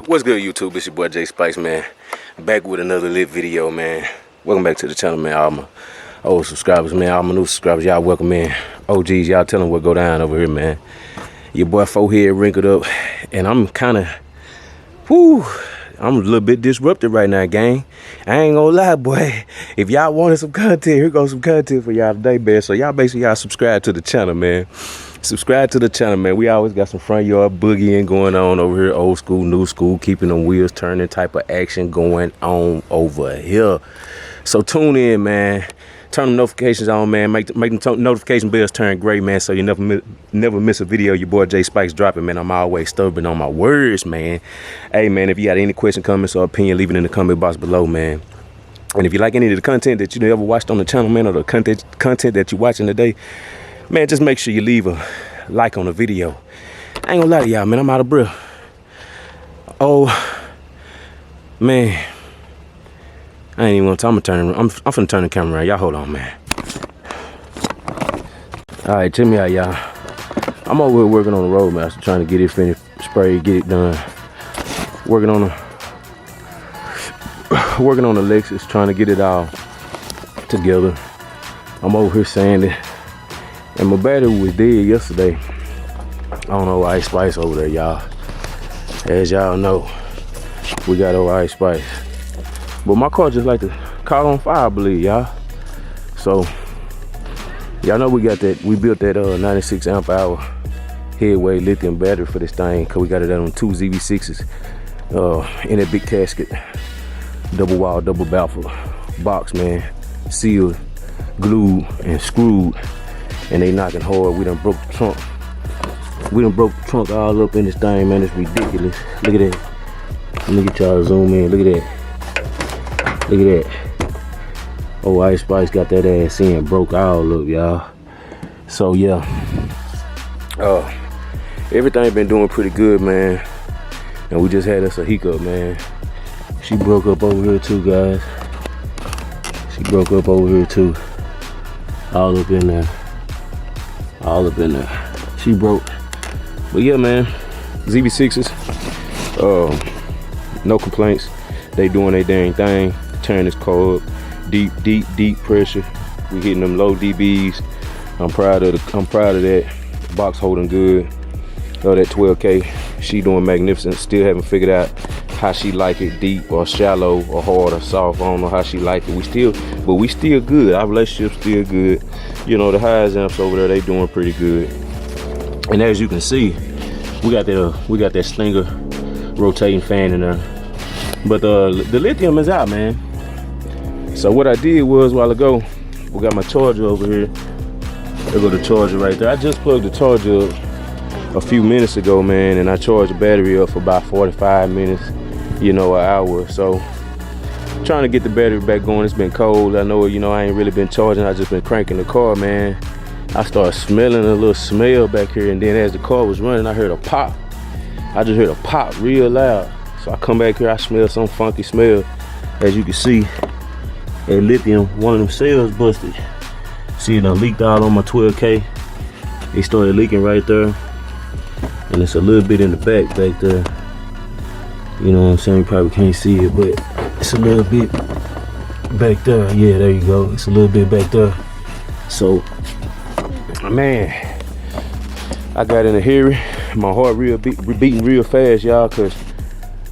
What's good, YouTube? It's your boy J Spice, man. Back with another lit video, man. Welcome back to the channel, man. All my old subscribers, man. All my new subscribers, y'all welcome, man. OGs, y'all tell them what go down over here, man. Your boy forehead wrinkled up, and I'm kind of, I'm a little bit disrupted right now, gang. I ain't gonna lie, boy. If y'all wanted some content, here goes some content for y'all today, man. So y'all subscribe to the channel, man. Subscribe to the channel, man. We always got some front yard boogieing going on over here. Old school, new school, keeping them wheels turning type of action going on over here. So tune in, man. Turn the notifications on, man. Make them notification bells turn gray, man, so you never miss a video your boy J Spike's dropping, man. I'm always stubborn on my words, man. Hey, man, if you got any question, comments, or opinion, leave it in the comment box below, man. And if you like any of the content that you ever watched on the channel, man, or the content that you're watching today, man, just make sure you leave a like on the video. I ain't gonna lie to y'all, man. I'm out of breath. Oh, man. I ain't even gonna talk. I'm finna turn the camera around. Y'all hold on, man. All right, check me out, y'all. I'm over here working on the road, man. Trying to get it finished, sprayed, get it done. Working on the Lexus, trying to get it all together. I'm over here sanding. And my battery was dead yesterday. I don't know why Ice Spice over there, y'all. As y'all know, we got over Ice Spice. But my car just like to caught on fire, I believe, y'all. So, y'all know we built that 96 amp hour Headway lithium battery for this thing, cause we got it on 2 ZV6s in that big casket, double wall, double baffle box, man, sealed, glued, and screwed. And they knocking hard. We done broke the trunk. We done broke the trunk all up in this thing, man. It's ridiculous. Look at that. Let me get y'all to zoom in. Look at that. Look at that. Oh, Ice Spice got that ass in. Broke all up, y'all. So, yeah. Everything been doing pretty good, man. And we just had us a hiccup, man. She broke up over here, too, guys. She broke up over here, too. All up in there. All up in there. She broke. But yeah, man, ZV6s, no complaints. They doing their dang thing. Turn this car up. Deep pressure. We hitting them low dBs. I'm proud of that. Box holding good. That 12K, she doing magnificent. Still haven't figured out how she like it, deep or shallow or hard or soft. I don't know how she like it. We still good. Our relationship's still good. You know, the highest amps over there, they doing pretty good. And as you can see, we got that Stinger rotating fan in there. But the lithium is out, man. So what I did was, a while ago, we got my charger over here. There go the charger right there. I just plugged the charger up a few minutes ago, man, and I charged the battery up for about 45 minutes, you know, an hour. So trying to get the battery back going. It's been cold. I know, you know, I ain't really been charging. I just been cranking the car, man. I started smelling a little smell back here, and then as the car was running, I heard a pop. I just heard a pop real loud. So I come back here, I smell some funky smell. As you can see, that lithium, one of them cells busted. See, it done leaked out on my 12K. It started leaking right there. And it's a little bit in the back there. You know what I'm saying? You probably can't see it, but it's a little bit back there. Yeah, there you go. It's a little bit back there. So, man, I got in a hurry. My heart beating real fast, y'all, cause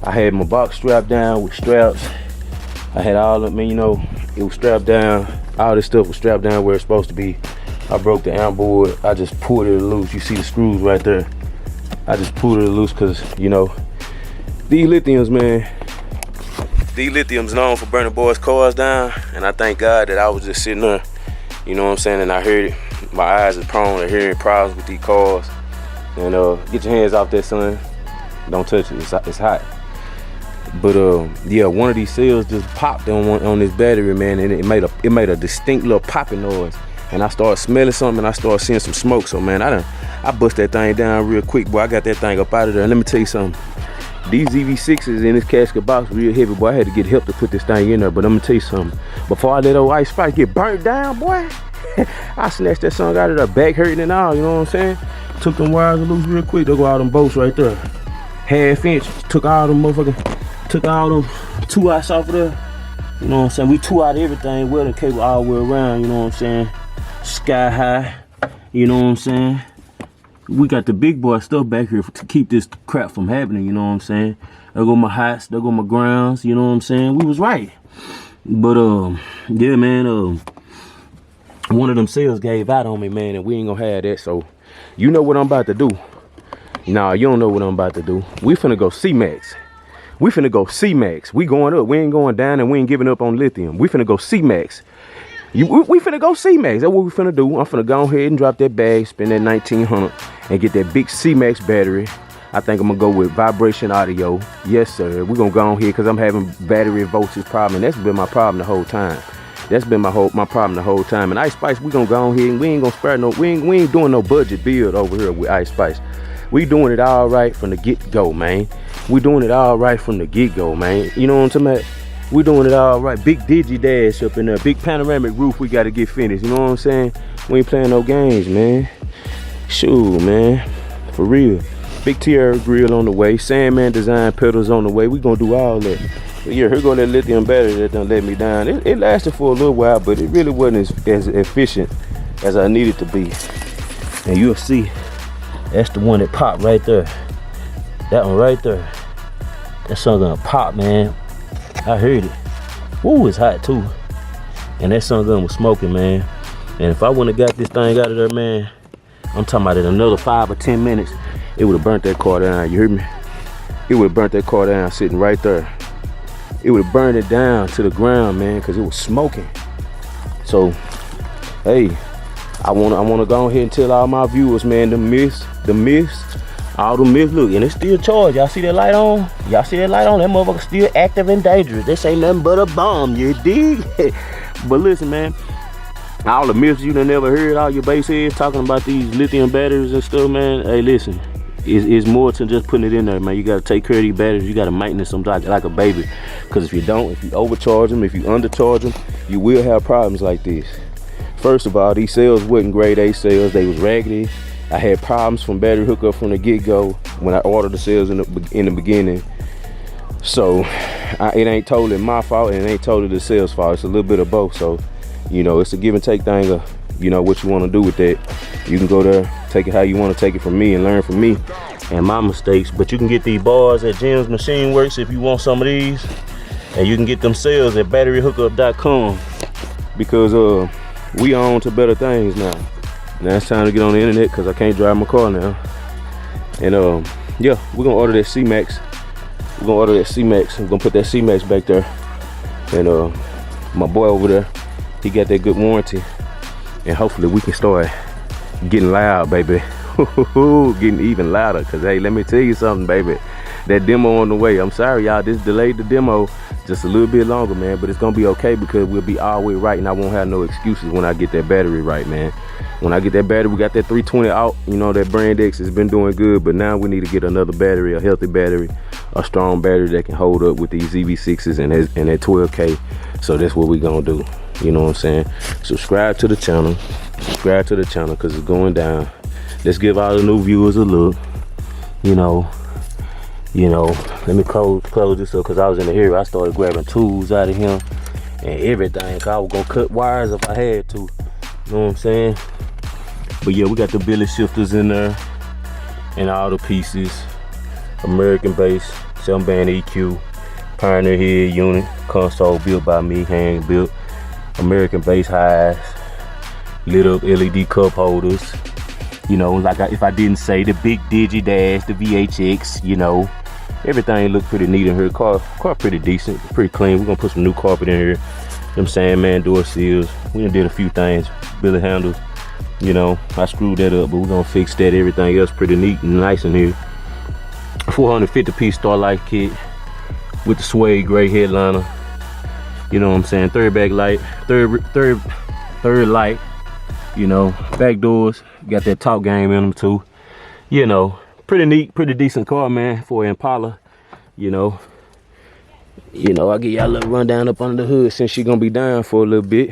I had my box strapped down with straps. I had all of me, you know, it was strapped down. All this stuff was strapped down where it's supposed to be. I broke the amp board. I just pulled it loose. You see the screws right there. I just pulled it loose cause, you know, these lithiums, man. These lithiums known for burning boys' cars down, and I thank God that I was just sitting there, you know what I'm saying, and I heard it. My eyes are prone to hearing problems with these cars. And get your hands off that, son. Don't touch it. It's hot. But yeah, one of these cells just popped on this battery, man, and it made a distinct little popping noise. And I started smelling something, and I started seeing some smoke. So, man, I bust that thing down real quick, boy. I got that thing up out of there. And let me tell you something. These ZV6s in this casket box real heavy, boy. I had to get help to put this thing in there. But I'm gonna tell you something. Before I let old Ice Spice get burnt down, boy, I snatched that song out of there, back hurting and all, you know what I'm saying? Took them wires loose real quick. There go all them bolts right there. half-inch. Took all them motherfucking, took all them 2-outs off of there. You know what I'm saying? We 2-out everything, welding cable all the way around, you know what I'm saying? Sky high, you know what I'm saying? We got the big boy stuff back here to keep this crap from happening, you know what I'm saying? There go my heights, there go my grounds, you know what I'm saying? We was right. But yeah, man, one of them sales gave out on me, man, and we ain't gonna have that. So you know what I'm about to do. Nah, you don't know what I'm about to do. We finna go C-Max. We finna go C-Max. We going up. We ain't going down, and we ain't giving up on lithium. We finna go C-Max. We finna go C-Max. That's what we finna do. I'm finna go ahead and drop that bag, spend that 1900 and get that big C-Max battery. I think I'm gonna go with vibration audio. Yes, sir. We're gonna go on here because I'm having battery voltage problem. And that's been my problem the whole time. That's been my problem the whole time. And Ice Spice, we gonna go on here and we ain't gonna spare no, we ain't doing no budget build over here with Ice Spice. We doing it all right from the get-go, man. We doing it all right from the get-go, man. You know what I'm talking about? We doing it all right. Big Digi Dash up in there. Big panoramic roof we gotta get finished. You know what I'm saying? We ain't playing no games, man. Shoot, man. For real. Big Tierra grill on the way. Sandman design pedals on the way. We gonna do all that. But yeah, here go that lithium battery that done let me down. It lasted for a little while, but it really wasn't as efficient as I needed to be. And you'll see, that's the one that popped right there. That one right there. That sun gonna pop, man. I heard it. Ooh, it's hot too. And that sun gun was smoking, man. And if I wouldn't have got this thing out of there, man, I'm talking about in another 5 or 10 minutes, it would have burnt that car down. You heard me? It would have burnt that car down sitting right there. It would have burned it down to the ground, man, because it was smoking. So, hey, I wanna go ahead and tell all my viewers, man, the myths, all the myths, look, and it's still charged. Y'all see that light on? Y'all see that light on? That motherfucker still active and dangerous. This ain't nothing but a bomb, you dig? But listen, man, all the myths you done never heard, all your base heads talking about these lithium batteries and stuff, man. Hey, listen, it's more than just putting it in there, man. You gotta take care of these batteries. You gotta maintenance them like a baby. Because if you don't, if you overcharge them, if you undercharge them, you will have problems like this. First of all, these cells wasn't grade A cells. They was raggedy. I had problems from battery hookup from the get-go when I ordered the cells in the beginning. So it ain't totally my fault and it ain't totally the sales fault. It's a little bit of both. So, you know, it's a give and take thing of, you know, what you want to do with that. You can go there, take it how you want to take it from me and learn from me and my mistakes. But you can get these bars at Jim's Machine Works if you want some of these. And you can get them sales at batteryhookup.com because we on to better things now. Now it's time to get on the internet because I can't drive my car now. And yeah, we're gonna order that C-Max. We're gonna order that C-Max. I'm gonna put that C-Max back there. And my boy over there, he got that good warranty. And hopefully we can start getting loud, baby. Getting even louder. Cause hey, let me tell you something, baby. That demo on the way. I'm sorry, y'all. This delayed the demo just a little bit longer, man. But it's gonna be okay because we'll be all the way right, and I won't have no excuses when I get that battery right, man. When I get that battery, we got that 320 out. You know, that Brand X has been doing good, but now we need to get another battery, a healthy battery, a strong battery that can hold up with these ZV6s and that 12K. So that's what we're gonna do. You know what I'm saying? Subscribe to the channel. Subscribe to the channel because it's going down. Let's give all the new viewers a look. You know, let me close this up because I was in the area. I started grabbing tools out of him and everything. Cause I was gonna cut wires if I had to. You know what I'm saying? But yeah, we got the billet shifters in there and all the pieces. American base, 7-band EQ, Pioneer head unit, console built by me, hand built. American base highs, lit up LED cup holders. You know, like if I didn't say, the big Digi Dash, the VHX, you know. Everything look pretty neat in here. Car pretty decent, pretty clean. We're gonna put some new carpet in here. Them Sandman door seals. We done did a few things. Billet handles. You know, I screwed that up, but we're gonna fix that. Everything else pretty neat and nice in here. 450-piece Starlight kit with the suede gray headliner. You know what I'm saying? Third back light, third light. You know, back doors. Got that top game in them too. You know, pretty neat, pretty decent car, man, for an Impala. You know, I'll give y'all a little rundown up under the hood since she gonna be down for a little bit.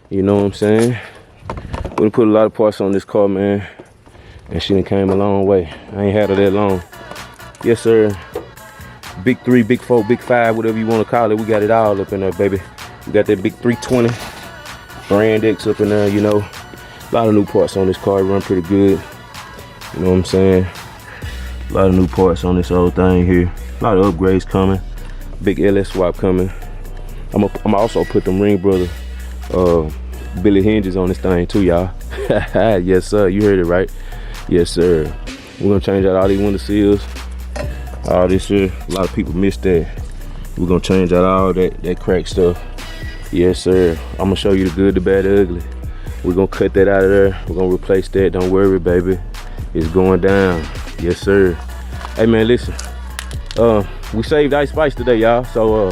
You know what I'm saying? We done put a lot of parts on this car, man, and she done came a long way. I ain't had her that long. Yes, sir. Big 3, big 4, big 5, whatever you want to call it. We got it all up in there, baby. We got that big 320 Brand X up in there, you know. A lot of new parts on this car. It run pretty good. You know what I'm saying? A lot of new parts on this old thing here. A lot of upgrades coming. Big LS swap coming. I'm also put them Ring Brother Billy hinges on this thing too, y'all. Yes, sir. You heard it right. Yes, sir. We're gonna change out all these window seals. All this here. A lot of people miss that. We're gonna change out all that crack stuff. Yes, sir. I'm gonna show you the good, the bad, the ugly. We're gonna cut that out of there. We're gonna replace that. Don't worry, baby. It's going down. Yes, sir. Hey, man, listen. We saved Ice Spice today, y'all. So,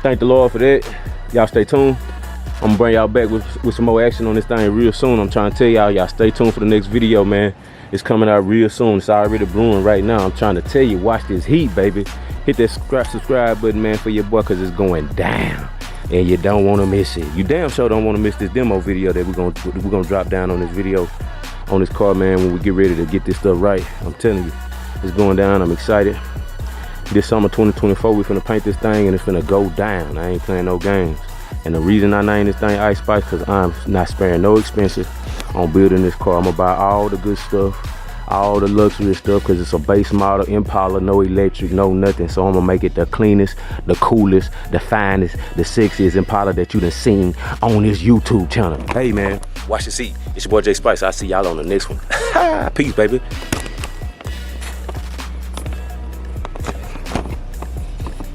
thank the Lord for that. Y'all stay tuned. I'm gonna bring y'all back with some more action on this thing real soon. I'm trying to tell y'all stay tuned for the next video, man. It's coming out real soon. It's already brewing right now. I'm trying to tell you, watch this heat, baby. Hit that subscribe button, man, for your boy, because it's going down. And you don't want to miss it. You damn sure don't want to miss this demo video that we're gonna drop down on this video, on this car, man, when we get ready to get this stuff right. I'm telling you, it's going down. I'm excited. This summer 2024, we finna paint this thing and it's finna go down. I ain't playing no games. And the reason I named this thing Ice Spice, because I'm not sparing no expenses on building this car. I'm gonna buy all the good stuff, all the luxury stuff, because it's a base model Impala, no electric, no nothing. So I'm gonna make it the cleanest, the coolest, the finest, the sexiest Impala that you done seen on this YouTube channel. Hey, man, watch your seat. It's your boy J Spice. I'll see y'all on the next one. Peace, baby.